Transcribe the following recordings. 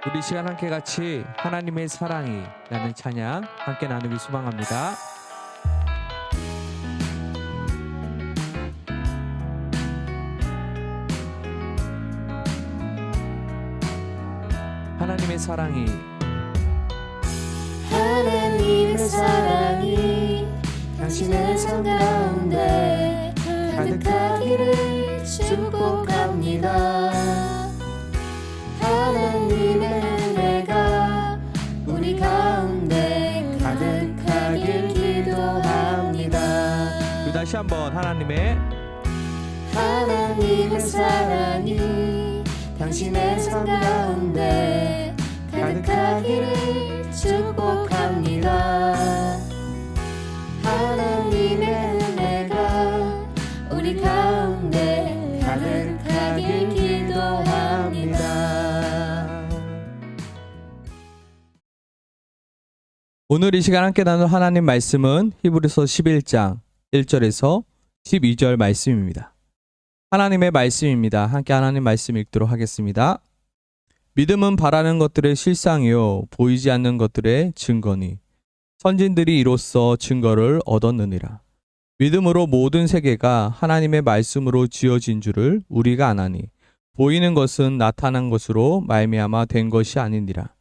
우리 시간 함께 같이 하나님의 사랑이 라는 찬양 함께 나누기 소망합니다. 하나님의 사랑이 하나님의 사랑이 당신의 삶 가운데 가득하기를 축복합니다. 하나님의 은혜가 우리 가운데 가득하길 기도합니다. 또 다시 한번 하나님의 사랑이 당신의 삶 가운데 가득하기를 축복합니다. 하나님의 은혜가 우리 가운데 가득하길 기도합니다. 오늘 이 시간 함께 나눌 하나님 말씀은 히브리서 11장 1절에서 12절 말씀입니다. 하나님의 말씀입니다. 함께 하나님 말씀 읽도록 하겠습니다. 믿음은 바라는 것들의 실상이요 보이지 않는 것들의 증거니 선진들이 이로써 증거를 얻었느니라. 믿음으로 모든 세계가 하나님의 말씀으로 지어진 줄을 우리가 아나니 보이는 것은 나타난 것으로 말미암아 된 것이 아니니라.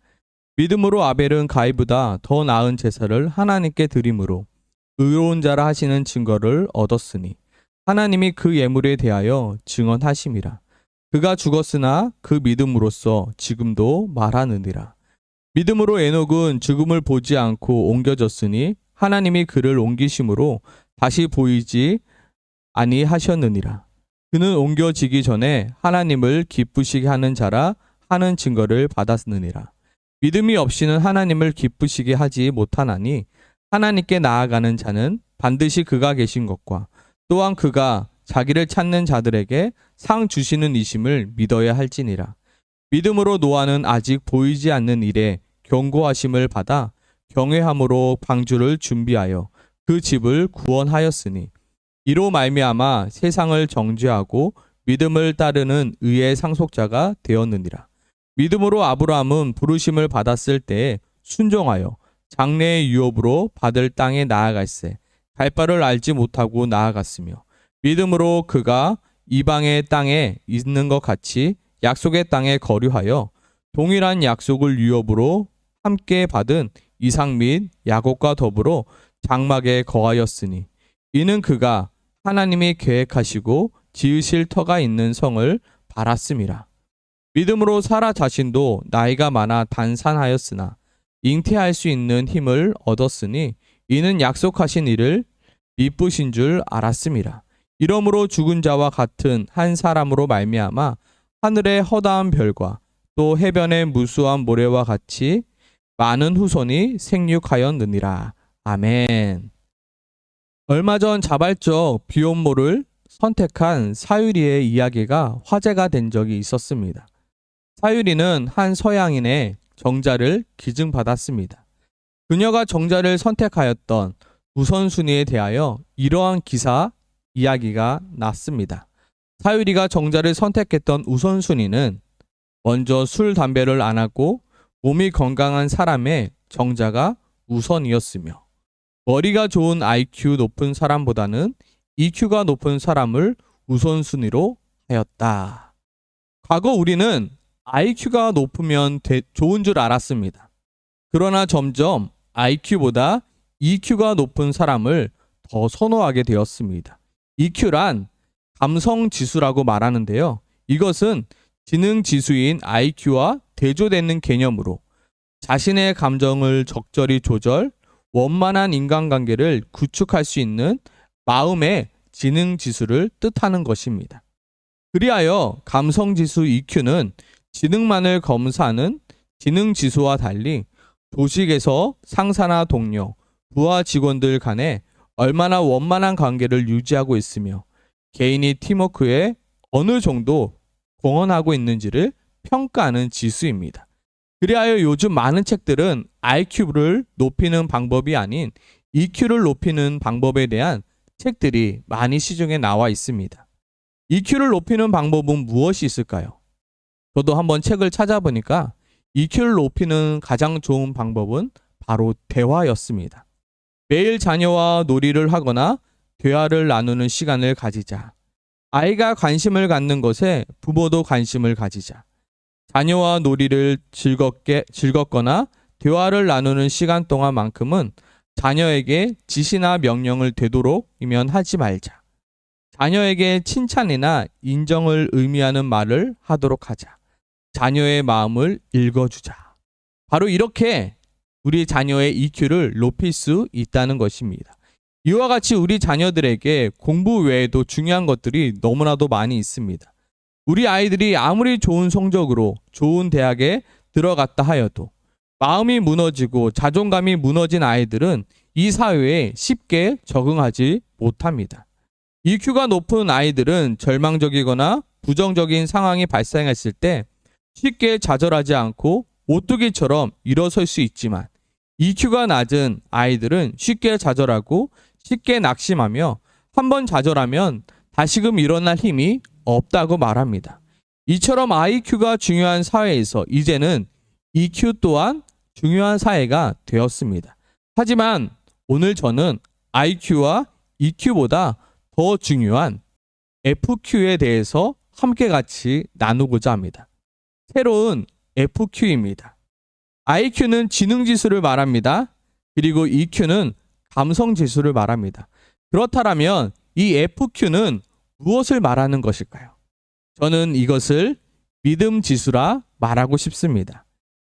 믿음으로 아벨은 가인보다 더 나은 제사를 하나님께 드림으로 의로운 자라 하시는 증거를 얻었으니 하나님이 그 예물에 대하여 증언하심이라. 그가 죽었으나 그 믿음으로써 지금도 말하느니라. 믿음으로 에녹은 죽음을 보지 않고 옮겨졌으니 하나님이 그를 옮기심으로 다시 보이지 아니하셨느니라. 그는 옮겨지기 전에 하나님을 기쁘시게 하는 자라 하는 증거를 받았느니라. 믿음이 없이는 하나님을 기쁘시게 하지 못하나니 하나님께 나아가는 자는 반드시 그가 계신 것과 또한 그가 자기를 찾는 자들에게 상 주시는 이심을 믿어야 할지니라. 믿음으로 노아는 아직 보이지 않는 일에 경고하심을 받아 경외함으로 방주를 준비하여 그 집을 구원하였으니 이로 말미암아 세상을 정죄하고 믿음을 따르는 의의 상속자가 되었느니라. 믿음으로 아브라함은 부르심을 받았을 때에 순종하여 장래의 유업으로 받을 땅에 나아갈새 갈 바를 알지 못하고 나아갔으며 믿음으로 그가 이방의 땅에 있는 것 같이 약속의 땅에 거류하여 동일한 약속을 유업으로 함께 받은 이삭 및 야곱과 더불어 장막에 거하였으니 이는 그가 하나님이 계획하시고 지으실 터가 있는 성을 바랐음이라. 믿음으로 사라 자신도 나이가 많아 단산하였으나 잉태할 수 있는 힘을 얻었으니 이는 약속하신 이를 미쁘신 줄 알았음이라. 이러므로 죽은 자와 같은 한 사람으로 말미암아 하늘의 허다한 별과 또 해변의 무수한 모래와 같이 많은 후손이 생육하였느니라. 아멘. 얼마 전 자발적 비혼모를 선택한 사유리의 이야기가 화제가 된 적이 있었습니다. 사유리는 한 서양인의 정자를 기증받았습니다. 그녀가 정자를 선택하였던 우선순위에 대하여 이러한 기사 이야기가 났습니다. 사유리가 정자를 선택했던 우선순위는 먼저 술, 담배를 안 하고 몸이 건강한 사람의 정자가 우선이었으며 머리가 좋은 IQ 높은 사람보다는 EQ가 높은 사람을 우선순위로 하였다. 과거 우리는 IQ가 높으면 좋은 줄 알았습니다. 그러나 점점 IQ보다 EQ가 높은 사람을 더 선호하게 되었습니다. EQ란 감성지수라고 말하는데요. 이것은 지능지수인 IQ와 대조되는 개념으로 자신의 감정을 적절히 조절, 원만한 인간관계를 구축할 수 있는 마음의 지능지수를 뜻하는 것입니다. 그리하여 감성지수 EQ는 지능만을 검사하는 지능지수와 달리 조직에서 상사나 동료, 부하 직원들 간에 얼마나 원만한 관계를 유지하고 있으며 개인이 팀워크에 어느 정도 공헌하고 있는지를 평가하는 지수입니다. 그리하여 요즘 많은 책들은 IQ를 높이는 방법이 아닌 EQ를 높이는 방법에 대한 책들이 많이 시중에 나와 있습니다. EQ를 높이는 방법은 무엇이 있을까요? 저도 한번 책을 찾아보니까 EQ를 높이는 가장 좋은 방법은 바로 대화였습니다. 매일 자녀와 놀이를 하거나 대화를 나누는 시간을 가지자. 아이가 관심을 갖는 것에 부모도 관심을 가지자. 자녀와 놀이를 즐겁거나 대화를 나누는 시간 동안만큼은 자녀에게 지시나 명령을 되도록이면 하지 말자. 자녀에게 칭찬이나 인정을 의미하는 말을 하도록 하자. 자녀의 마음을 읽어주자. 바로 이렇게 우리 자녀의 EQ를 높일 수 있다는 것입니다. 이와 같이 우리 자녀들에게 공부 외에도 중요한 것들이 너무나도 많이 있습니다. 우리 아이들이 아무리 좋은 성적으로 좋은 대학에 들어갔다 하여도 마음이 무너지고 자존감이 무너진 아이들은 이 사회에 쉽게 적응하지 못합니다. EQ가 높은 아이들은 절망적이거나 부정적인 상황이 발생했을 때 쉽게 좌절하지 않고 오뚜기처럼 일어설 수 있지만 EQ가 낮은 아이들은 쉽게 좌절하고 쉽게 낙심하며 한번 좌절하면 다시금 일어날 힘이 없다고 말합니다. 이처럼 IQ가 중요한 사회에서 이제는 EQ 또한 중요한 사회가 되었습니다. 하지만 오늘 저는 IQ와 EQ보다 더 중요한 FQ에 대해서 함께 같이 나누고자 합니다. 새로운 FQ입니다. IQ는 지능지수를 말합니다. 그리고 EQ는 감성지수를 말합니다. 그렇다면 이 FQ는 무엇을 말하는 것일까요? 저는 이것을 믿음지수라 말하고 싶습니다.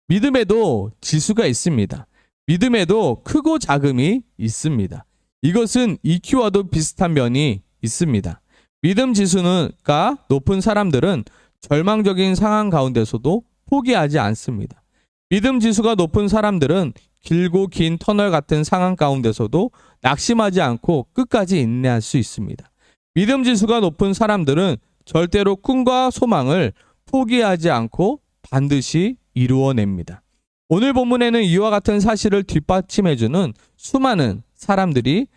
믿음에도 지수가 있습니다. 믿음에도 크고 작음이 있습니다. 이것은 EQ와도 비슷한 면이 있습니다. 믿음 지수가 높은 사람들은 절망적인 상황 가운데서도 포기하지 않습니다. 믿음 지수가 높은 사람들은 길고 긴 터널 같은 상황 가운데서도 낙심하지 않고 끝까지 인내할 수 있습니다. 믿음 지수가 높은 사람들은 절대로 꿈과 소망을 포기하지 않고 반드시 이루어냅니다. 오늘 본문에는 이와 같은 사실을 뒷받침해주는 수많은 사람들이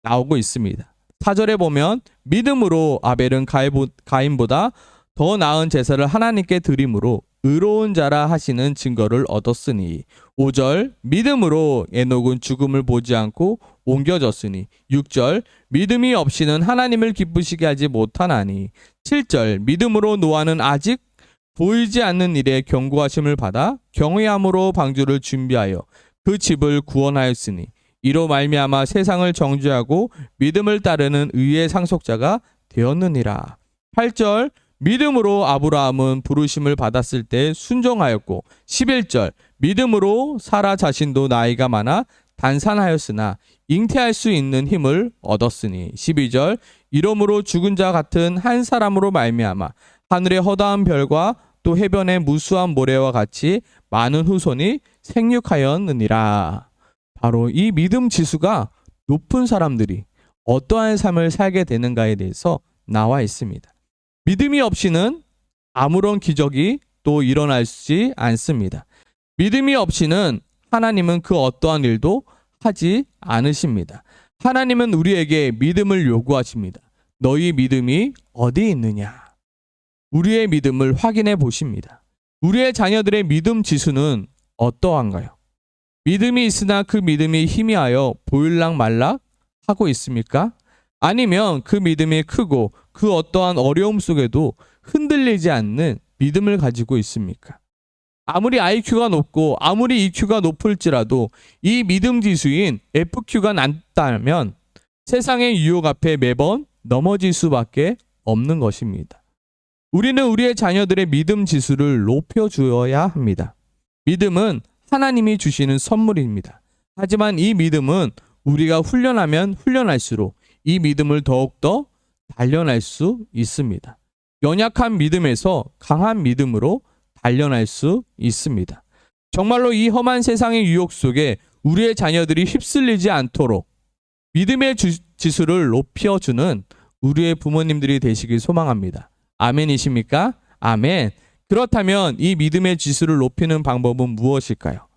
나오고 있습니다. 4절에 보면 믿음으로 아벨은 가인보다 더 나은 제사를 하나님께 드림으로 의로운 자라 하시는 증거를 얻었으니 5절 믿음으로 에녹은 죽음을 보지 않고 옮겨졌으니 6절 믿음이 없이는 하나님을 기쁘시게 하지 못하나니 7절 믿음으로 노아는 아직 보이지 않는 일에 경고하심을 받아 경외함으로 방주를 준비하여 그 집을 구원하였으니 이로 말미암아 세상을 정죄하고 믿음을 따르는 의의 상속자가 되었느니라. 8절 믿음으로 아브라함은 부르심을 받았을 때 순종하였고 11절 믿음으로 사라 자신도 나이가 많아 단산하였으나 잉태할 수 있는 힘을 얻었으니 12절 이러므로 죽은 자 같은 한 사람으로 말미암아 하늘의 허다한 별과 또 해변의 무수한 모래와 같이 많은 후손이 생육하였느니라. 바로 이 믿음 지수가 높은 사람들이 어떠한 삶을 살게 되는가에 대해서 나와 있습니다. 믿음이 없이는 아무런 기적이 또 일어나지 않습니다. 믿음이 없이는 하나님은 그 어떠한 일도 하지 않으십니다. 하나님은 우리에게 믿음을 요구하십니다. 너희 믿음이 어디 있느냐? 우리의 믿음을 확인해 보십니다. 우리의 자녀들의 믿음 지수는 어떠한가요? 믿음이 있으나 그 믿음이 희미하여 보일락 말락 하고 있습니까? 아니면 그 믿음이 크고 그 어떠한 어려움 속에도 흔들리지 않는 믿음을 가지고 있습니까? 아무리 IQ가 높고 아무리 EQ가 높을지라도 이 믿음 지수인 FQ가 낮다면 세상의 유혹 앞에 매번 넘어질 수밖에 없는 것입니다. 우리는 우리의 자녀들의 믿음 지수를 높여주어야 합니다. 믿음은 하나님이 주시는 선물입니다. 하지만 이 믿음은 우리가 훈련하면 훈련할수록 이 믿음을 더욱더 단련할 수 있습니다. 연약한 믿음에서 강한 믿음으로 단련할 수 있습니다. 정말로 이 험한 세상의 유혹 속에 우리의 자녀들이 휩쓸리지 않도록 믿음의 지수를 높여주는 우리의 부모님들이 되시길 소망합니다. 아멘이십니까? 아멘. 그렇다면 이 믿음의 지수를 높이는 방법은 무엇일까요?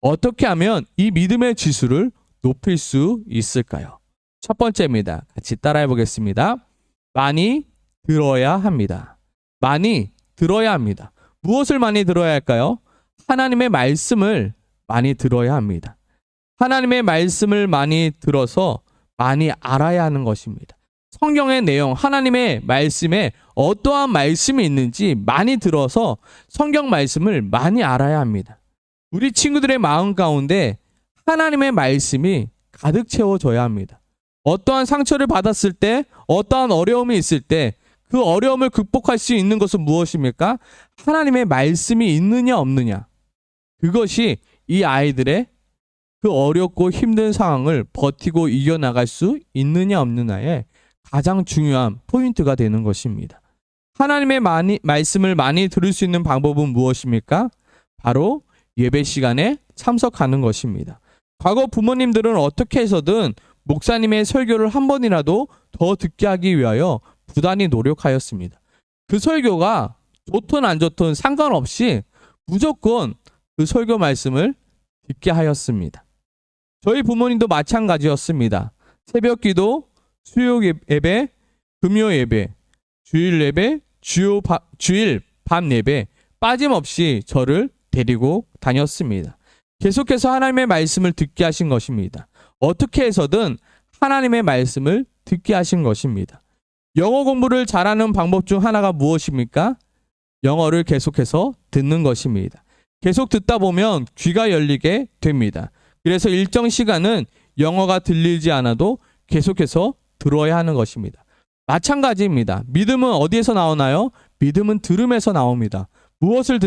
어떻게 하면 이 믿음의 지수를 높일 수 있을까요? 첫 번째입니다. 같이 따라해 보겠습니다. 많이 들어야 합니다. 많이 들어야 합니다. 무엇을 많이 들어야 할까요? 하나님의 말씀을 많이 들어야 합니다. 하나님의 말씀을 많이 들어서 많이 알아야 하는 것입니다. 성경의 내용, 하나님의 말씀에 어떠한 말씀이 있는지 많이 들어서 성경 말씀을 많이 알아야 합니다. 우리 친구들의 마음 가운데 하나님의 말씀이 가득 채워져야 합니다. 어떠한 상처를 받았을 때, 어떠한 어려움이 있을 때 그 어려움을 극복할 수 있는 것은 무엇입니까? 하나님의 말씀이 있느냐 없느냐. 그것이 이 아이들의 그 어렵고 힘든 상황을 버티고 이겨나갈 수 있느냐 없느냐에 가장 중요한 포인트가 되는 것입니다. 하나님의 말씀을 많이 들을 수 있는 방법은 무엇입니까? 바로 예배 시간에 참석하는 것입니다. 과거 부모님들은 어떻게 해서든 목사님의 설교를 한 번이라도 더 듣게 하기 위하여 부단히 노력하였습니다. 그 설교가 좋든 안 좋든 상관없이 무조건 그 설교 말씀을 듣게 하였습니다. 저희 부모님도 마찬가지였습니다. 새벽 기도, 수요 예배, 금요 예배, 주일 예배, 주일 밤 예배 빠짐없이 저를 데리고 다녔습니다. 계속해서 하나님의 말씀을 듣게 하신 것입니다. 어떻게 해서든 하나님의 말씀을 듣게 하신 것입니다. 영어 공부를 잘하는 방법 중 하나가 무엇입니까? 영어를 계속해서 듣는 것입니다. 계속 듣다 보면 귀가 열리게 됩니다. 그래서 일정 시간은 영어가 들리지 않아도 계속해서 들어야 하는 것입니다. 마찬가지입니다. 믿음은 어디에서 나오나요? 믿음은 들음에서 나옵니다. 무엇을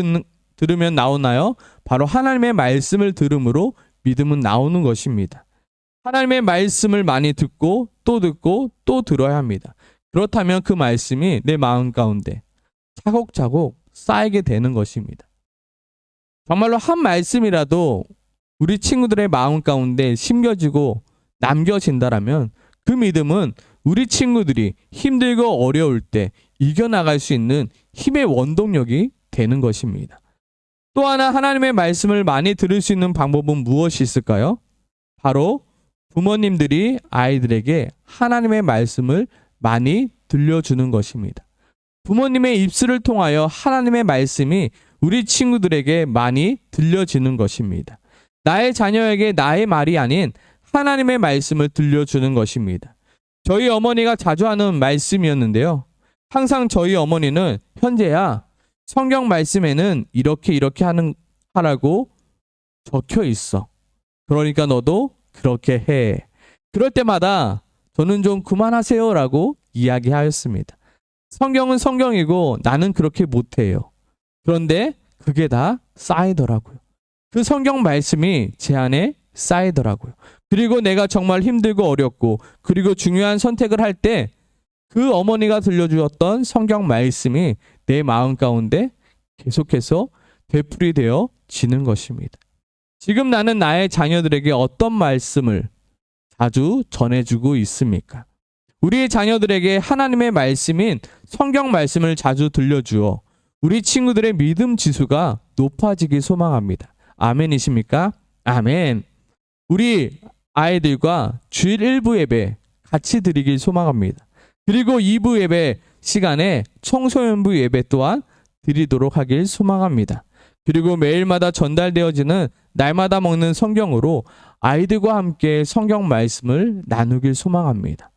들으면 나오나요? 바로 하나님의 말씀을 들음으로 믿음은 나오는 것입니다. 하나님의 말씀을 많이 듣고 또 들어야 합니다. 그렇다면 그 말씀이 내 마음 가운데 차곡차곡 쌓이게 되는 것입니다. 정말로 한 말씀이라도 우리 친구들의 마음 가운데 심겨지고 남겨진다라면 그 믿음은 우리 친구들이 힘들고 어려울 때 이겨나갈 수 있는 힘의 원동력이 되는 것입니다. 또 하나 하나님의 말씀을 많이 들을 수 있는 방법은 무엇이 있을까요? 바로 부모님들이 아이들에게 하나님의 말씀을 많이 들려주는 것입니다. 부모님의 입술을 통하여 하나님의 말씀이 우리 친구들에게 많이 들려지는 것입니다. 나의 자녀에게 나의 말이 아닌 하나님의 말씀을 들려주는 것입니다. 저희 어머니가 자주 하는 말씀이었는데요. 항상 저희 어머니는 현재야 성경 말씀에는 이렇게 하라고 적혀 있어. 그러니까 너도 그렇게 해. 그럴 때마다 저는 좀 그만하세요 라고 이야기하였습니다. 성경은 성경이고 나는 그렇게 못해요. 그런데 그게 다 쌓이더라고요. 그 성경 말씀이 제 안에 쌓이더라고요. 그리고 내가 정말 힘들고 어렵고 그리고 중요한 선택을 할 때 그 어머니가 들려주었던 성경 말씀이 내 마음 가운데 계속해서 되풀이되어 지는 것입니다. 지금 나는 나의 자녀들에게 어떤 말씀을 자주 전해주고 있습니까? 우리의 자녀들에게 하나님의 말씀인 성경 말씀을 자주 들려주어 우리 친구들의 믿음 지수가 높아지길 소망합니다. 아멘이십니까? 아멘. 우리 아이들과 주일 1부 예배 같이 드리길 소망합니다. 그리고 2부 예배 시간에 청소년부 예배 또한 드리도록 하길 소망합니다. 그리고 매일마다 전달되어지는 날마다 먹는 성경으로 아이들과 함께 성경 말씀을 나누길 소망합니다.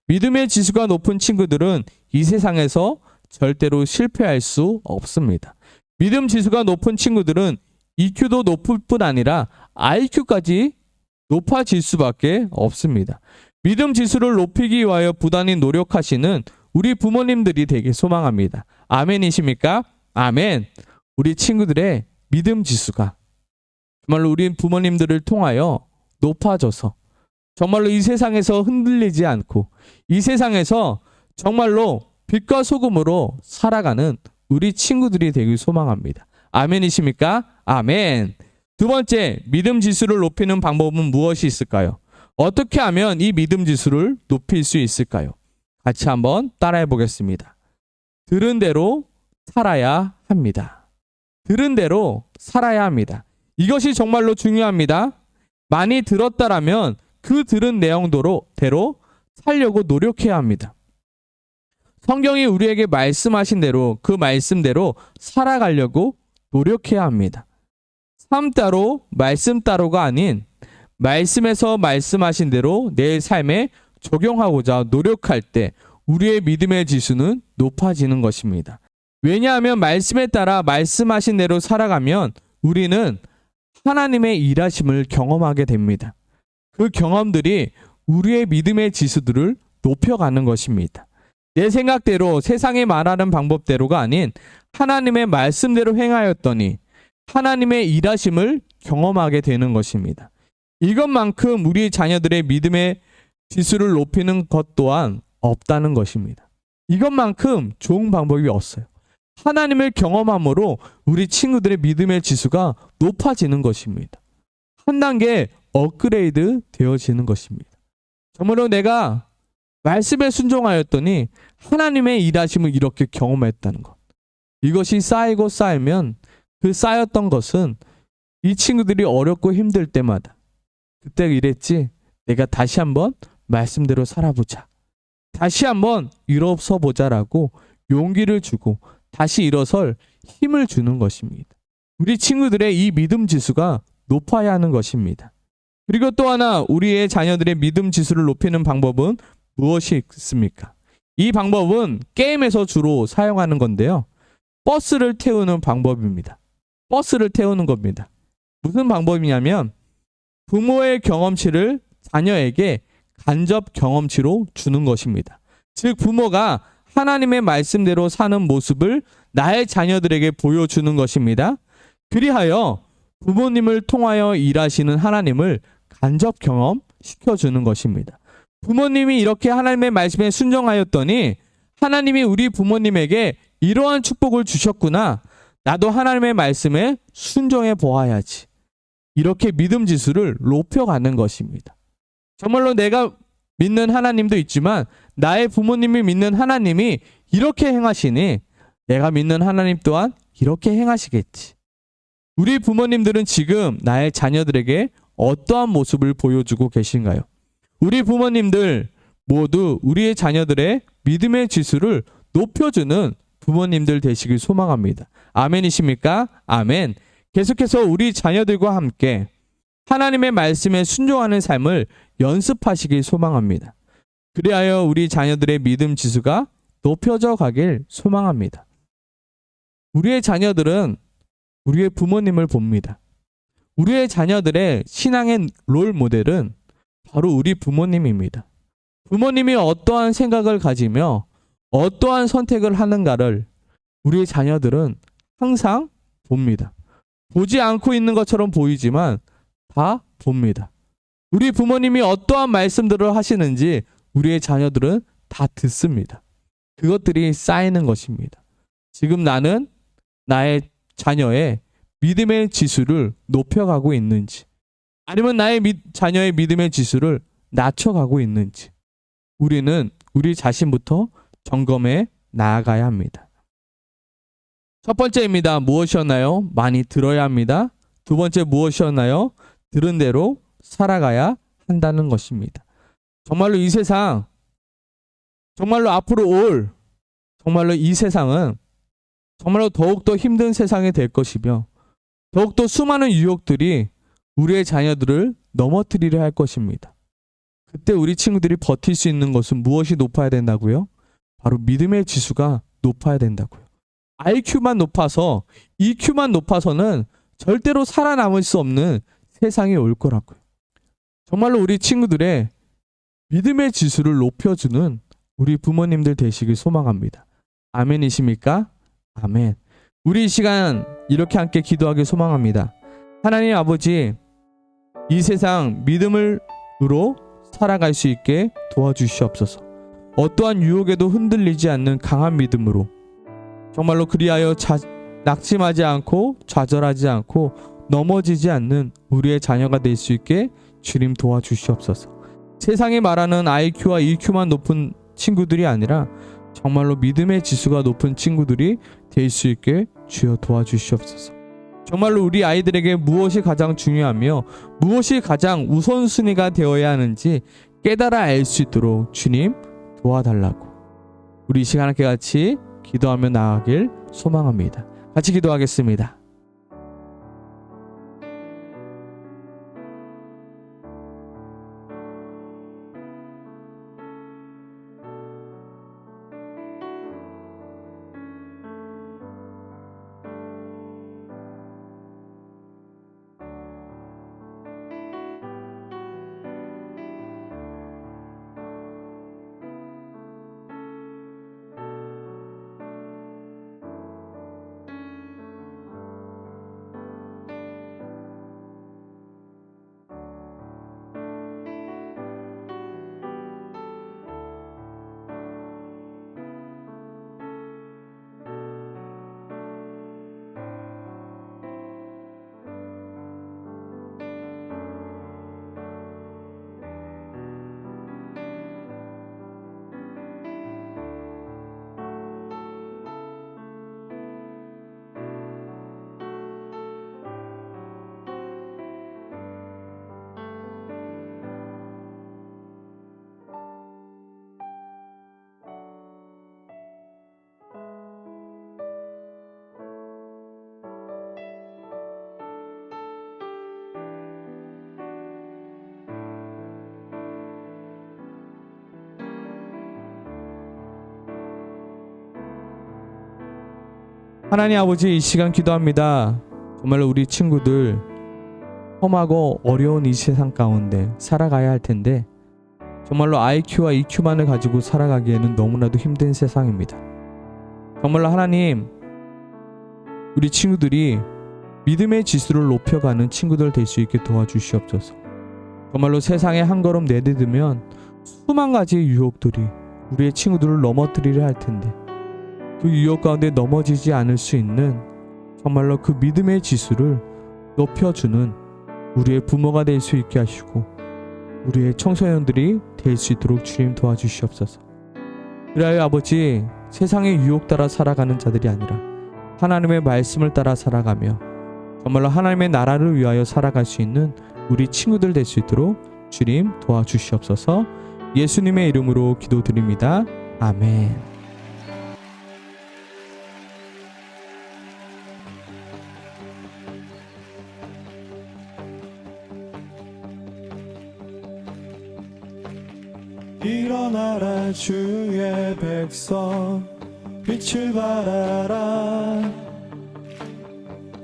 믿음의 지수가 높은 친구들은 이 세상에서 절대로 실패할 수 없습니다. 믿음 지수가 높은 친구들은 EQ도 높을 뿐 아니라 IQ까지 높아질 수밖에 없습니다. 믿음 지수를 높이기 위하여 부단히 노력하시는 우리 부모님들이 되길 소망합니다. 아멘이십니까? 아멘. 우리 친구들의 믿음 지수가 정말로 우리 부모님들을 통하여 높아져서 정말로 이 세상에서 흔들리지 않고 이 세상에서 정말로 빛과 소금으로 살아가는 우리 친구들이 되길 소망합니다. 아멘이십니까? 아멘. 두 번째, 믿음 지수를 높이는 방법은 무엇이 있을까요? 어떻게 하면 이 믿음 지수를 높일 수 있을까요? 같이 한번 따라해 보겠습니다. 들은 대로 살아야 합니다. 들은 대로 살아야 합니다. 이것이 정말로 중요합니다. 많이 들었다라면 그 들은 내용대로 살려고 노력해야 합니다. 성경이 우리에게 말씀하신 대로 그 말씀대로 살아가려고 노력해야 합니다. 삶 따로 말씀 따로가 아닌 말씀에서 말씀하신 대로 내 삶에 적용하고자 노력할 때 우리의 믿음의 지수는 높아지는 것입니다. 왜냐하면 말씀에 따라 말씀하신 대로 살아가면 우리는 하나님의 일하심을 경험하게 됩니다. 그 경험들이 우리의 믿음의 지수들을 높여가는 것입니다. 내 생각대로 세상이 말하는 방법대로가 아닌 하나님의 말씀대로 행하였더니 하나님의 일하심을 경험하게 되는 것입니다. 이것만큼 우리 자녀들의 믿음의 지수를 높이는 것 또한 없다는 것입니다. 이것만큼 좋은 방법이 없어요. 하나님을 경험함으로 우리 친구들의 믿음의 지수가 높아지는 것입니다. 한 단계 업그레이드 되어지는 것입니다. 정말로 내가 말씀에 순종하였더니 하나님의 일하심을 이렇게 경험했다는 것. 이것이 쌓이고 쌓이면 그 쌓였던 것은 이 친구들이 어렵고 힘들 때마다 그때 이랬지. 내가 다시 한번 말씀대로 살아보자. 다시 한번 일어서 보자라고 용기를 주고 다시 일어설 힘을 주는 것입니다. 우리 친구들의 이 믿음 지수가 높아야 하는 것입니다. 그리고 또 하나 우리의 자녀들의 믿음 지수를 높이는 방법은 무엇이 있습니까? 이 방법은 게임에서 주로 사용하는 건데요. 버스를 태우는 방법입니다. 버스를 태우는 겁니다. 무슨 방법이냐면 부모의 경험치를 자녀에게 간접 경험치로 주는 것입니다. 즉 부모가 하나님의 말씀대로 사는 모습을 나의 자녀들에게 보여주는 것입니다. 그리하여 부모님을 통하여 일하시는 하나님을 간접 경험시켜주는 것입니다. 부모님이 이렇게 하나님의 말씀에 순종하였더니 하나님이 우리 부모님에게 이러한 축복을 주셨구나. 나도 하나님의 말씀에 순종해 보아야지. 이렇게 믿음 지수를 높여가는 것입니다. 정말로 내가 믿는 하나님도 있지만 나의 부모님이 믿는 하나님이 이렇게 행하시니 내가 믿는 하나님 또한 이렇게 행하시겠지. 우리 부모님들은 지금 나의 자녀들에게 어떠한 모습을 보여주고 계신가요? 우리 부모님들 모두 우리의 자녀들의 믿음의 지수를 높여주는 부모님들 되시길 소망합니다. 아멘이십니까? 아멘. 계속해서 우리 자녀들과 함께 하나님의 말씀에 순종하는 삶을 연습하시길 소망합니다. 그리하여 우리 자녀들의 믿음 지수가 높여져 가길 소망합니다. 우리의 자녀들은 우리의 부모님을 봅니다. 우리의 자녀들의 신앙의 롤 모델은 바로 우리 부모님입니다. 부모님이 어떠한 생각을 가지며 어떠한 선택을 하는가를 우리의 자녀들은 항상 봅니다. 보지 않고 있는 것처럼 보이지만 다 봅니다. 우리 부모님이 어떠한 말씀들을 하시는지 우리의 자녀들은 다 듣습니다. 그것들이 쌓이는 것입니다. 지금 나는 나의 자녀의 믿음의 지수를 높여가고 있는지 아니면 나의 자녀의 믿음의 지수를 낮춰가고 있는지 우리는 우리 자신부터 점검해 나아가야 합니다. 첫 번째입니다. 무엇이었나요? 많이 들어야 합니다. 두 번째 무엇이었나요? 들은 대로 살아가야 한다는 것입니다. 정말로 이 세상, 정말로 앞으로 올, 정말로 이 세상은 정말로 더욱더 힘든 세상이 될 것이며 더욱더 수많은 유혹들이 우리의 자녀들을 넘어뜨리려 할 것입니다. 그때 우리 친구들이 버틸 수 있는 것은 무엇이 높아야 된다고요? 바로 믿음의 지수가 높아야 된다고요. IQ만 높아서, EQ만 높아서는 절대로 살아남을 수 없는 세상이 올 거라고요. 정말로 우리 친구들의 믿음의 지수를 높여주는 우리 부모님들 되시길 소망합니다. 아멘이십니까? 아멘. 우리 이 시간 이렇게 함께 기도하길 소망합니다. 하나님 아버지, 이 세상 믿음으로 살아갈 수 있게 도와주시옵소서. 어떠한 유혹에도 흔들리지 않는 강한 믿음으로 정말로 그리하여 낙심하지 않고 좌절하지 않고 넘어지지 않는 우리의 자녀가 될 수 있게 주님 도와주시옵소서. 세상이 말하는 IQ와 EQ만 높은 친구들이 아니라 정말로 믿음의 지수가 높은 친구들이 될 수 있게 주여 도와주시옵소서. 정말로 우리 아이들에게 무엇이 가장 중요하며 무엇이 가장 우선순위가 되어야 하는지 깨달아 알 수 있도록 주님 도와달라고 우리 이 시간 함께 같이 기도하며 나아가길 소망합니다. 같이 기도하겠습니다. 하나님 아버지, 이 시간 기도합니다. 정말로 우리 친구들 험하고 어려운 이 세상 가운데 살아가야 할 텐데 정말로 IQ와 EQ만을 가지고 살아가기에는 너무나도 힘든 세상입니다. 정말로 하나님, 우리 친구들이 믿음의 지수를 높여가는 친구들 될 수 있게 도와주시옵소서. 정말로 세상에 한 걸음 내디디면 수만 가지의 유혹들이 우리의 친구들을 넘어뜨리려 할 텐데 그 유혹 가운데 넘어지지 않을 수 있는 정말로 그 믿음의 지수를 높여주는 우리의 부모가 될 수 있게 하시고 우리의 청소년들이 될 수 있도록 주님 도와주시옵소서. 그리하여 아버지, 세상의 유혹 따라 살아가는 자들이 아니라 하나님의 말씀을 따라 살아가며 정말로 하나님의 나라를 위하여 살아갈 수 있는 우리 친구들 될 수 있도록 주님 도와주시옵소서. 예수님의 이름으로 기도드립니다. 아멘. 일어나라 주의 백성, 빛을 발하라.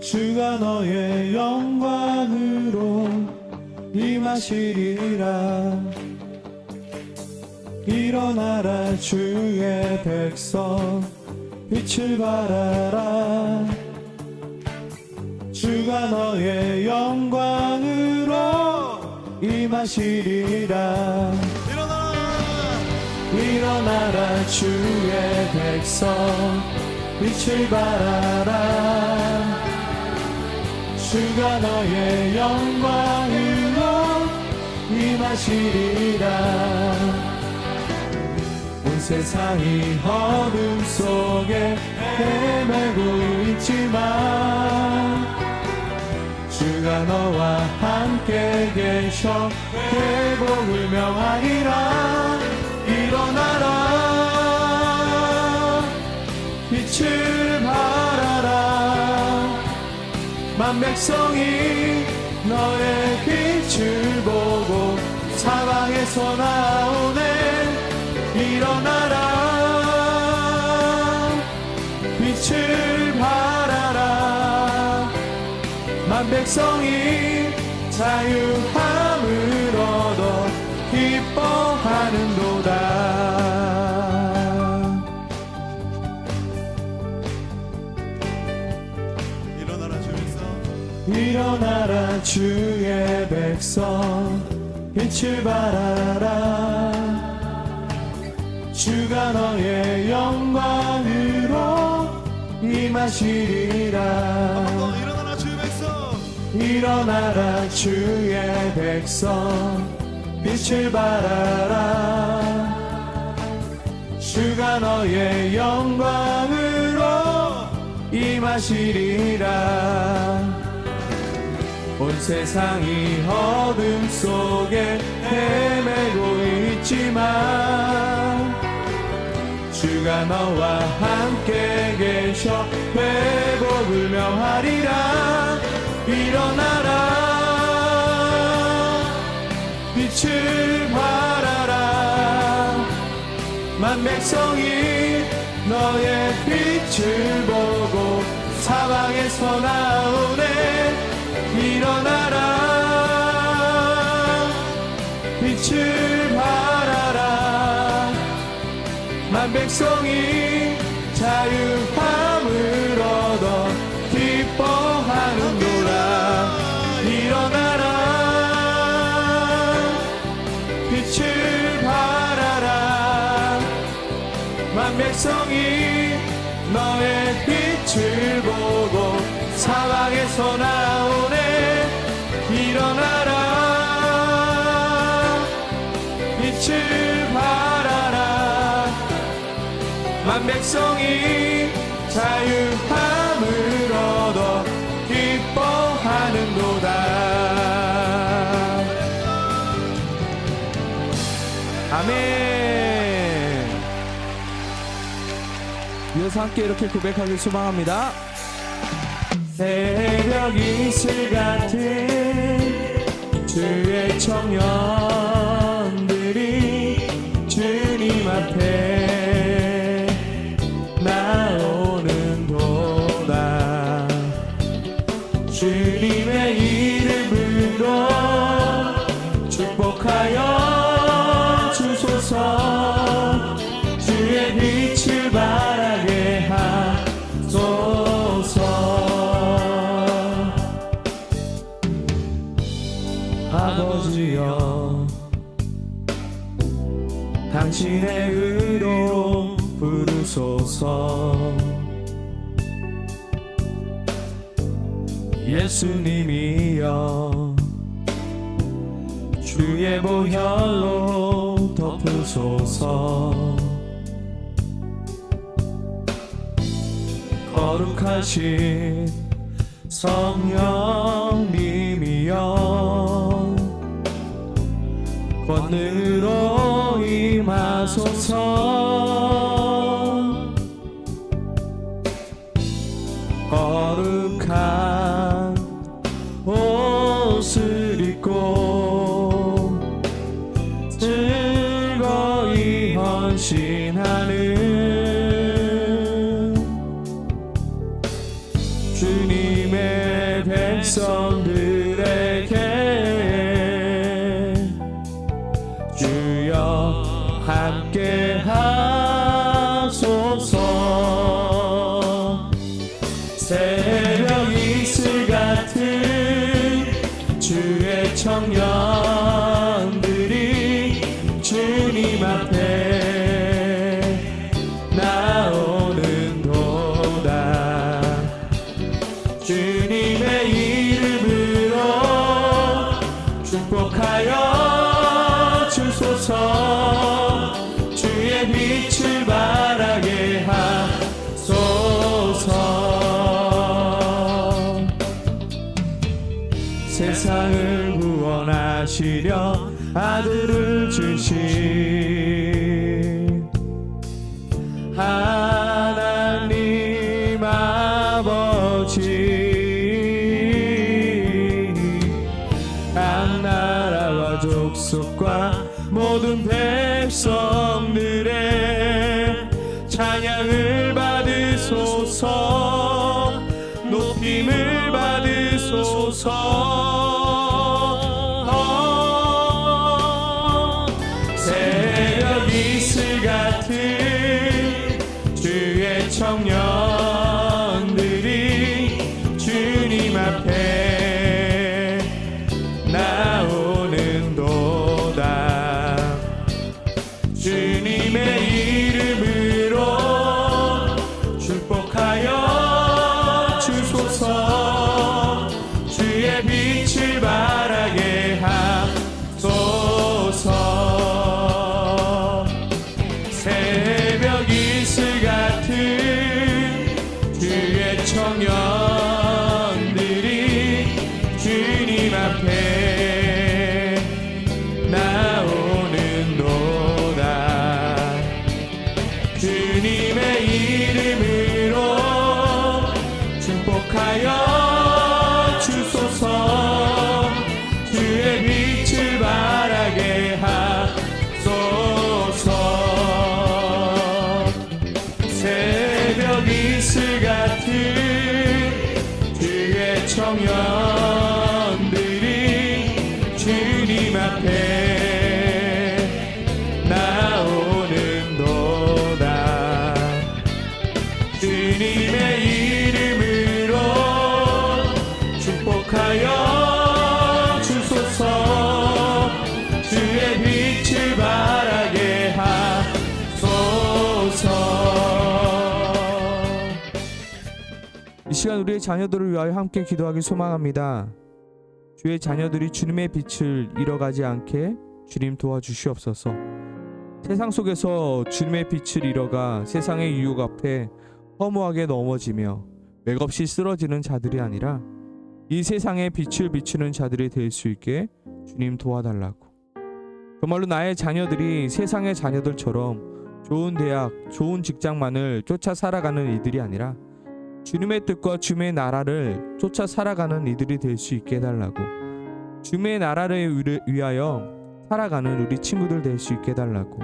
주가 너의 영광으로 임하시리라. 일어나라 주의 백성, 빛을 발하라. 주가 너의 영광으로 임하시리라. 일어나라 주의 백성, 빛을 발하라. 주가 너의 영광으로 임하시리라. 온 세상이 어둠 속에 헤매고 있지만 주가 너와 함께 계셔 회복을 명하리라. 일어나라, 빛을 발하라. 만 백성이 너의 빛을 보고 사방에서 나오네. 일어나라, 빛을 발하라. 만 백성이 자유함을 얻어 기뻐하는도다. 일어나라 주의 백성, 일어나라 주의 백성, 빛을 발하라. 주가 너의 영광으로 임하시리라. 일어나라 주의 백성, 일어나라 주의 백성, 빛을 발하라. 주가 너의 영광으로 임하시리라. 온 세상이 어둠 속에 헤매고 있지만 주가 너와 함께 계셔 회복을 명하리라. 일어나라 빛을 발하라. 만 백성이 너의 빛을 보고 사방에서 나오네. 일어나라 빛을 발하라. 만 백성이 자유함을 얻어 기뻐하는도다. 일어나라 빛을 발하라. 만 백성이 너의 빛을 보고 사방에서 나오네. 일어나라 빛을 발하라. 만 백성이 자유함을 얻어 기뻐하는도다. 아멘. 이어서 함께 이렇게 고백하길 소망합니다. 새벽 이슬 같은 주의 청년들이 주님 앞에 나오는 도다. 주님의 이름으로 축복하여 주소서. 주의 빛을 바라게 하소서. 아버지여 당신의 의로 부르소서. 예수님이여 주의 보혈로 덮으소서. 거룩하신 성령님이여 권능으로 임하소서. 거룩한 옷을 입고 즐거이 헌신하는 주님의 백성들에게 주여 함께 하소서. 새벽 이슬 같은 주의 청년들이 주님 앞에 나오는 도다. 주님의 이름으로 축복하여 주소서. 주의 빛을 바라게 하소서. 세상을 구원하시려 아들을 주신 하나님 아버지, 각 나라와 족속과 모든 백성들의 찬양을 받으소서. 높임을 받으소서. 새벽 이슬 같은 주의 청년들이 주님 앞에 나오는 도다. 주님의 이름으로 축복하여 주소서. 주의 빛을 바라게 하소서. 새벽 이슬 같은 축복하여 주소서. 주의 빛을 바라게 하소서. 새벽 이슬 같은 주의 청년들이 주님 앞에 나오는도다. 주님의 이름으로 축복하여 주소서. 주의 빛을 바라게 하소서. 이 시간 우리의 자녀들을 위하여 함께 기도하기 소망합니다. 주의 자녀들이 주님의 빛을 잃어가지 않게 주님 도와주시옵소서. 세상 속에서 주님의 빛을 잃어가 세상의 유혹 앞에 허무하게 넘어지며 맥없이 쓰러지는 자들이 아니라 이 세상에 빛을 비추는 자들이 될 수 있게 주님 도와달라고. 정말로 나의 자녀들이 세상의 자녀들처럼 좋은 대학, 좋은 직장만을 쫓아 살아가는 이들이 아니라 주님의 뜻과 주님의 나라를 쫓아 살아가는 이들이 될 수 있게 해달라고. 주님의 나라를 위하여 살아가는 우리 친구들 될 수 있게 해달라고.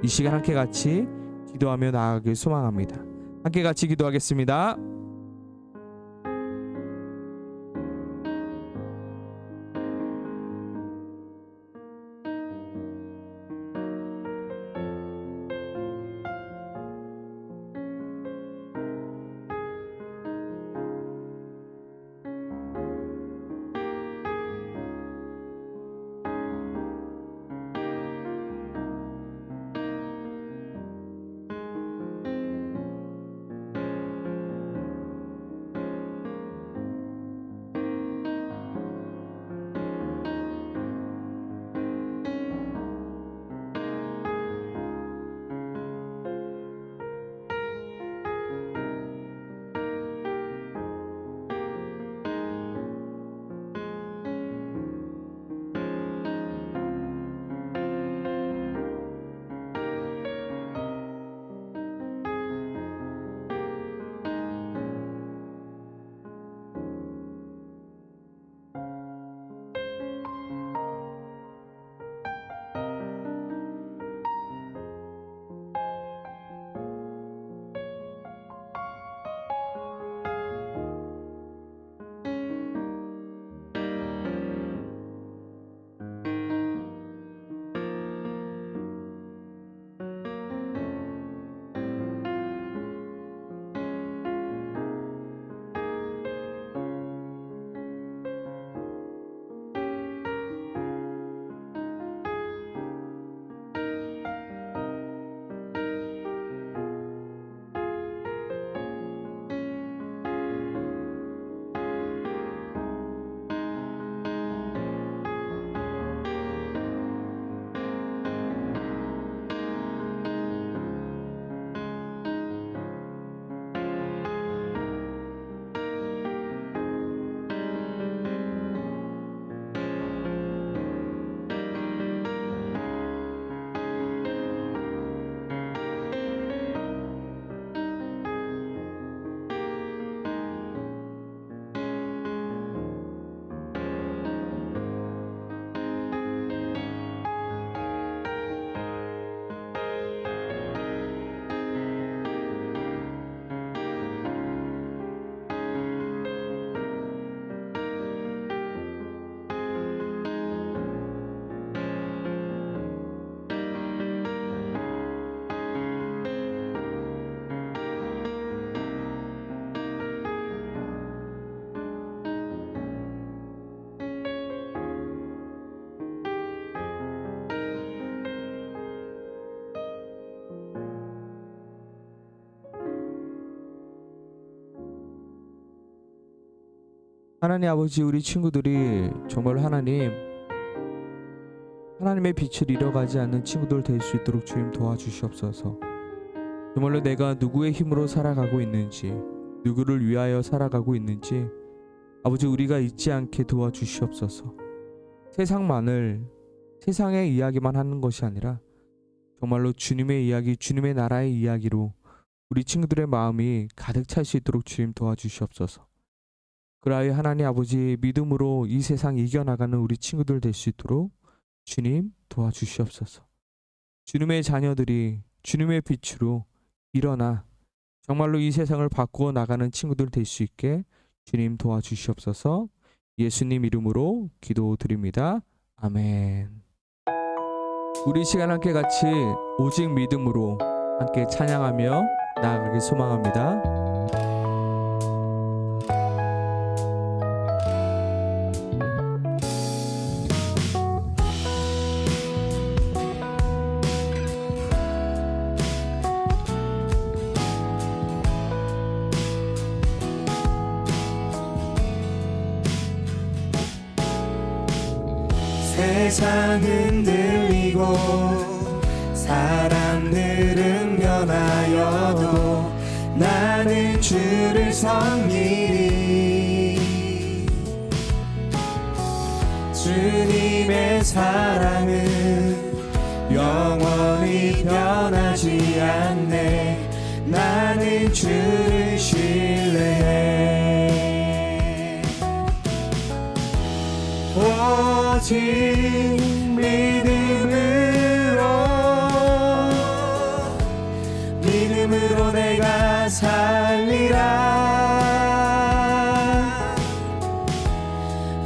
이 시간 함께 같이 기도하며 나아가길 소망합니다. 함께 같이 기도하겠습니다. 하나님 아버지, 우리 친구들이 정말 하나님의 빛을 잃어가지 않는 친구들 될 수 있도록 주님 도와주시옵소서. 정말로 내가 누구의 힘으로 살아가고 있는지, 누구를 위하여 살아가고 있는지 아버지 우리가 잊지 않게 도와주시옵소서. 세상의 이야기만 하는 것이 아니라 정말로 주님의 이야기, 주님의 나라의 이야기로 우리 친구들의 마음이 가득 찰 수 있도록 주님 도와주시옵소서. 그라이 하나님 아버지 믿음으로 이 세상 이겨나가는 우리 친구들 될 수 있도록 주님 도와주시옵소서. 주님의 자녀들이 주님의 빛으로 일어나 정말로 이 세상을 바꾸어 나가는 친구들 될 수 있게 주님 도와주시옵소서. 예수님 이름으로 기도드립니다. 아멘. 우리 시간 함께 같이 오직 믿음으로 함께 찬양하며 나아가길 소망합니다. 세상은 들리고 사람들은 변하여도 나는 주를 섬기리. 주님의 사랑은 영원히 변하지 않네. 나는 주를 신뢰해. 오직 믿음으로 내가 살리라.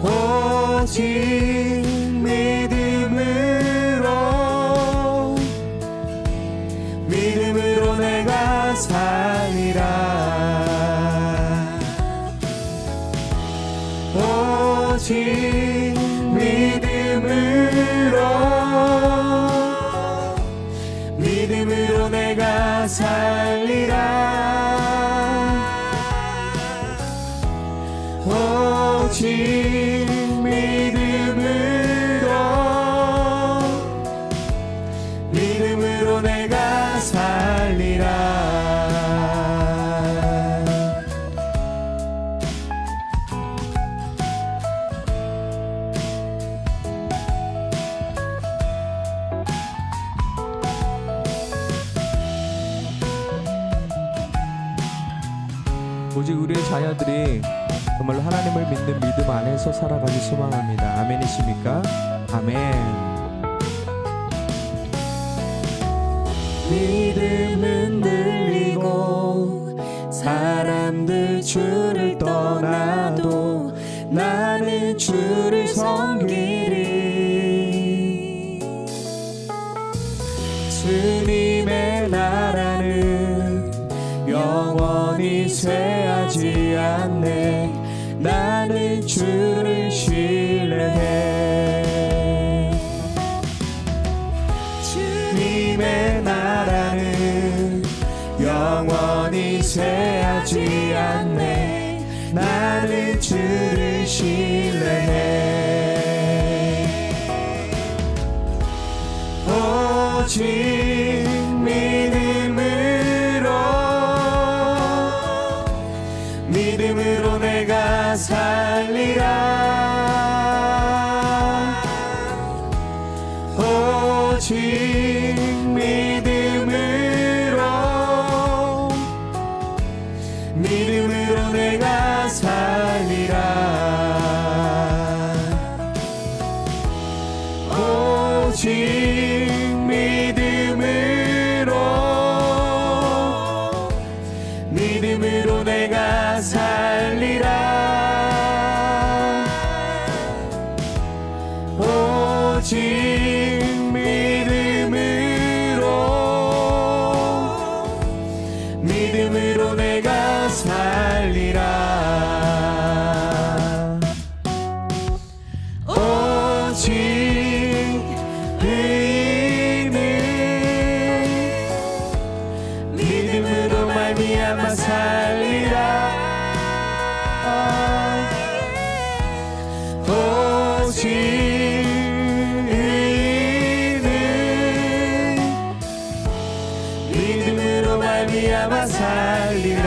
오직 믿음으로 내가 살리라. 오직 믿음으로 내가 살리라. 오직 믿음으로 내가 살리라. 오직 우리의 자녀들이 정말로 하나님을 믿는 믿음 안에서 살아가길 소망합니다. 아멘이십니까? 아멘. 믿음은 들리고 사람들 주를 떠나도 나는 주를 섬기리. 주님의 나라는 영원히 쇠하지 않네. 나는 주를 신뢰해. 주님의 나라는 영원히 쇠하지 않네. 나는 주를 신뢰해. 오직 믿음으로 내가 살리라. 오직 믿음으로 내가 살리라. 오직 믿음으로 내가 살리라. 오직 믿음으로 내가 살리라. 오직 믿음으로 말미암아 살리라. 오직 믿음으로 말미암아 살리라.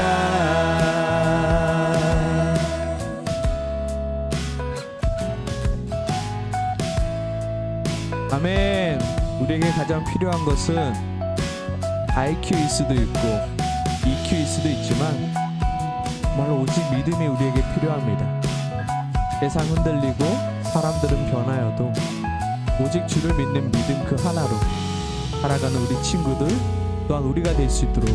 아멘. 우리에게 가장 필요한 것은 IQ일 수도 있고 EQ일 수도 있지만 정말로 오직 믿음이 우리에게 필요합니다. 세상 흔들리고 사람들은 변하여도 오직 주를 믿는 믿음 그 하나로 살아가는 우리 친구들 또한 우리가 될 수 있도록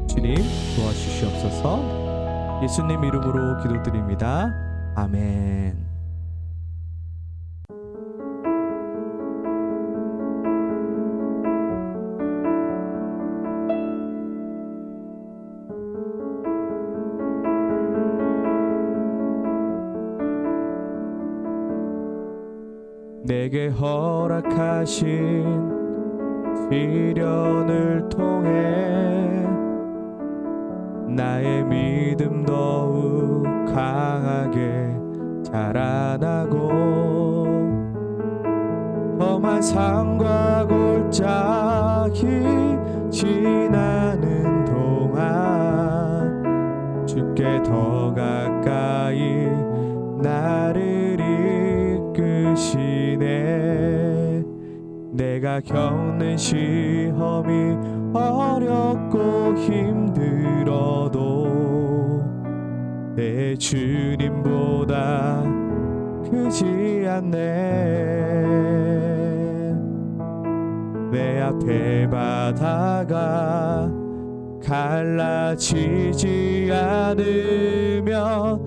주님 도와주시옵소서. 예수님 이름으로 기도드립니다. 아멘. 내게 허락하신 시련을 통해 나의 믿음 더욱 강하게 자라나고 험한 산과 골짜기 지나는 동안 주께 더 가까이 나를 이끄시네. 내가 겪는 시험이 어렵고 힘들어도 내 주님보다 크지 않네. 내 앞에 바다가 갈라지지 않으면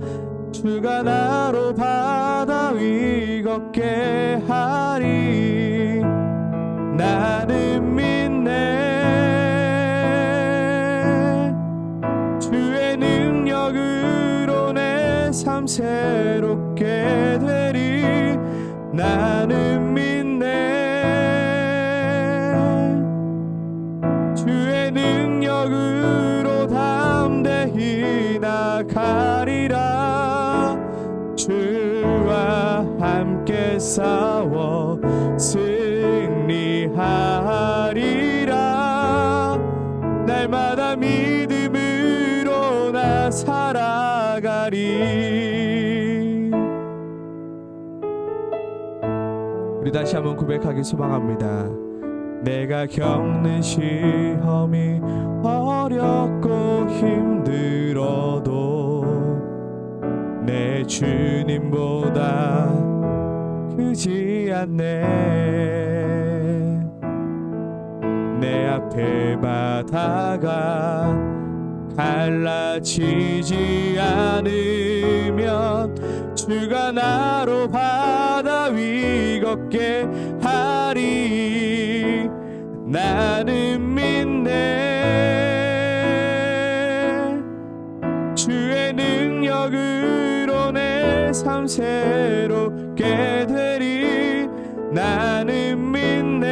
주가 나로 바다 위 걷게 하리. 나는 믿네. 주의 능력으로 내 삶 새롭게 되리. 나는 믿네. 주의 능력으로 담대히 나가리라. 주와 함께 싸워 승리하리라. 날마다 믿음으로 나 살아가리. 우리 다시 한번 고백하기 소망합니다. 내가 겪는 시험이 어렵고 힘들어도 내 주님보다 크지 않네. 내 앞에 바다가 갈라지지 않으면 주가 나로 바다 위 걷게 하리. 나는 믿네. 주의 능력으로 내 삶 새롭게 되리. 나는 믿네.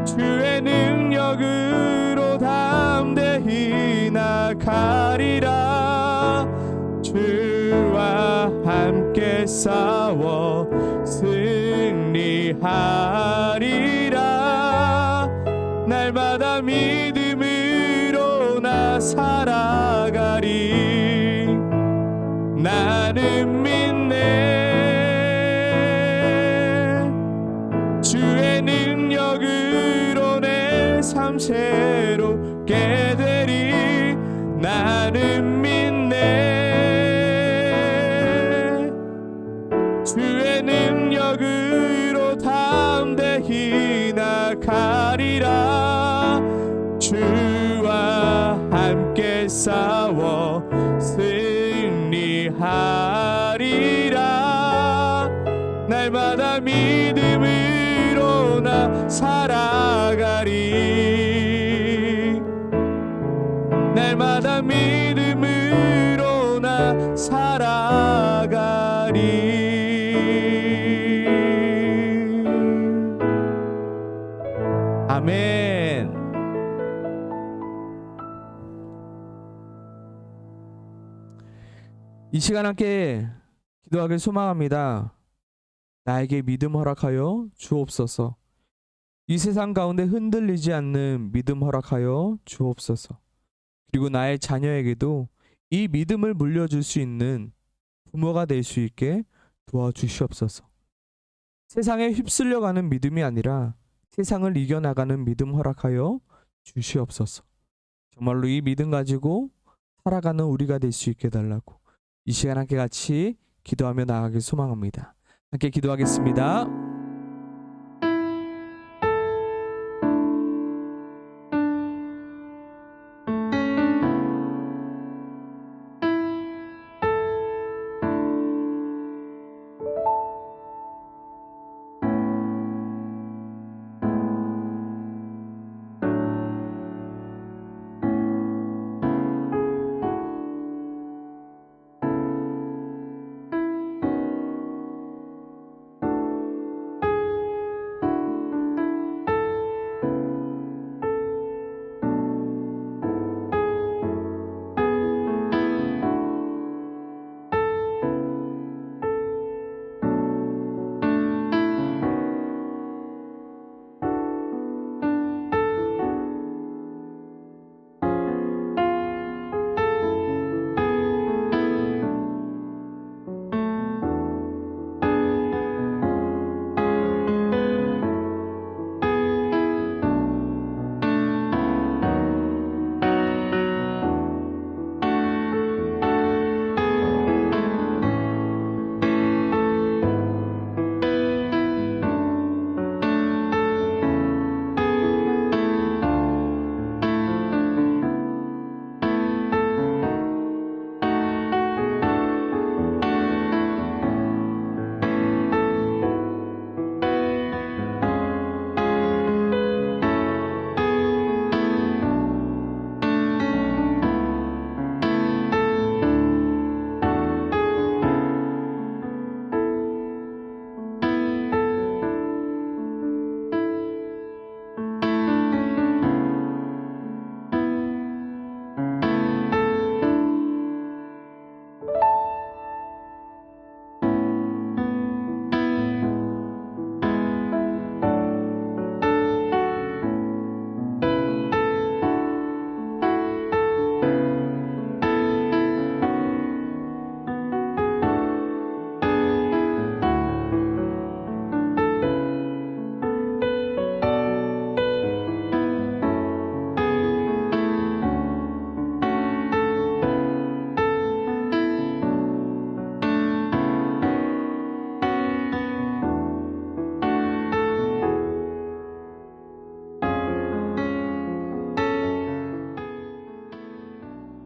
주의 능력으로 담대히 나가리라. 주와 함께 싸워 승리하리라. 날마다 믿음으로 나 살아가리. 나는 믿네. 주의 능력으로 내 삶 새롭게 되리. 나는 믿네. 주의 능력으로 담대히 나가리라. 주와 함께 싸워 승리하리라. 날마다 믿음으로 나 살아가리. 날마다 믿음으로 나 살아가리. 아멘. 이 시간 함께 기도하길 소망합니다. 나에게 믿음 허락하여 주옵소서. 이 세상 가운데 흔들리지 않는 믿음 허락하여 주옵소서. 그리고 나의 자녀에게도 이 믿음을 물려줄 수 있는 부모가 될 수 있게 도와주시옵소서. 세상에 휩쓸려가는 믿음이 아니라 세상을 이겨나가는 믿음 허락하여 주시옵소서. 정말로 이 믿음 가지고 살아가는 우리가 될 수 있게 해달라고 이 시간 함께 같이 기도하며 나아가길 소망합니다. 함께 기도하겠습니다.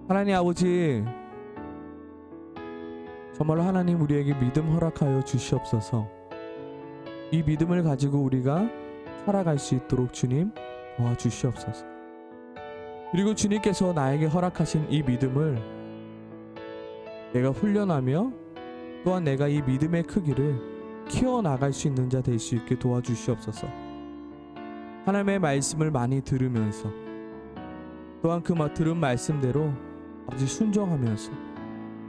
하나님 아버지, 정말로 하나님 우리에게 믿음 허락하여 주시옵소서. 이 믿음을 가지고 우리가 살아갈 수 있도록 주님 도와주시옵소서. 그리고 주님께서 나에게 허락하신 이 믿음을 내가 훈련하며 또한 내가 이 믿음의 크기를 키워나갈 수 있는 자 될 수 있게 도와주시옵소서. 하나님의 말씀을 많이 들으면서 또한 그 들은 말씀대로 아버지 순종하면서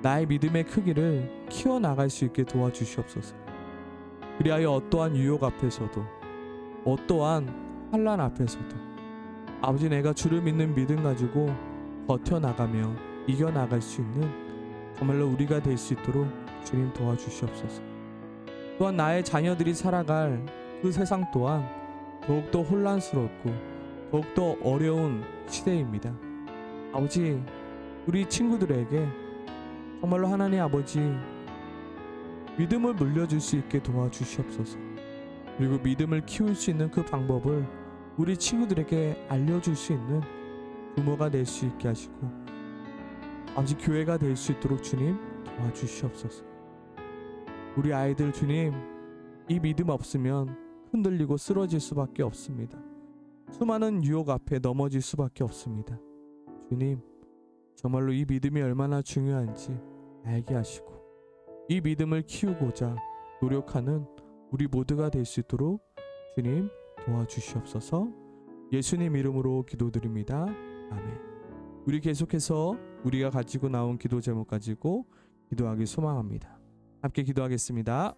나의 믿음의 크기를 키워나갈 수 있게 도와주시옵소서. 그리하여 어떠한 유혹 앞에서도 어떠한 환난 앞에서도 아버지 내가 주를 믿는 믿음 가지고 버텨나가며 이겨나갈 수 있는 정말로 우리가 될 수 있도록 주님 도와주시옵소서. 또한 나의 자녀들이 살아갈 그 세상 또한 더욱더 혼란스럽고 더욱더 어려운 시대입니다. 아버지, 우리 친구들에게 정말로 하나님 아버지 믿음을 물려줄 수 있게 도와주시옵소서. 그리고 믿음을 키울 수 있는 그 방법을 우리 친구들에게 알려줄 수 있는 부모가 될 수 있게 하시고 아버지 교회가 될 수 있도록 주님 도와주시옵소서. 우리 아이들 주님, 이 믿음 없으면 흔들리고 쓰러질 수밖에 없습니다. 수많은 유혹 앞에 넘어질 수밖에 없습니다. 주님, 정말로 이 믿음이 얼마나 중요한지 알게 하시고 이 믿음을 키우고자 노력하는 우리 모두가 될 수 있도록 주님 도와주시옵소서. 예수님 이름으로 기도드립니다. 아멘. 우리 계속해서 우리가 가지고 나온 기도 제목 가지고 기도하기 소망합니다. 함께 기도하겠습니다.